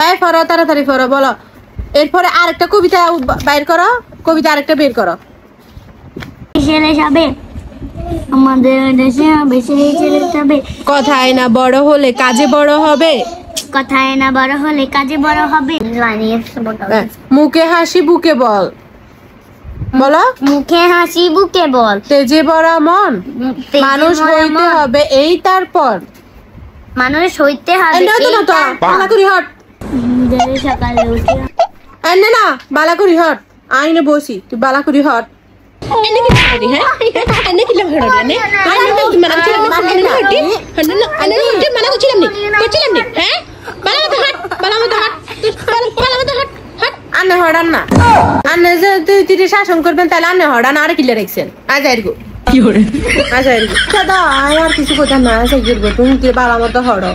এই পড়ো তাড়াতাড়ি পড়ো বলো এরপরে আরেকটা কবিতা বাইর করো কবিতা আরেকটা বের করো ছেলে যাবে আমাদের দেশে বেশি ছেলে যাবে কথায় না বড় হলে কাজে বড় হবে কথায় না বড় হলে কাজে বড় হবে মুখে হাসি বুকে বল বলো মুখে হাসি বুকে বল তেজে ভরা মন মানুষ হইতে হবে এই তারপর মানুষ হইতে হবে বালাকুড়ি হট সকালে উঠে না বালাকুড়ি হট আইনে বসি তুই বালাকুড়ি হট আন্নে হড়ান না আন্নে যে তুই শাসন করবেন তাহলে আন্নে হড়ান আর কিলে রেখছেন আজ আইরগো কি করে আজ আইরগো দাদা আর কিছু কথা না আজ আইরগো তুমি বালা মতো হড়ো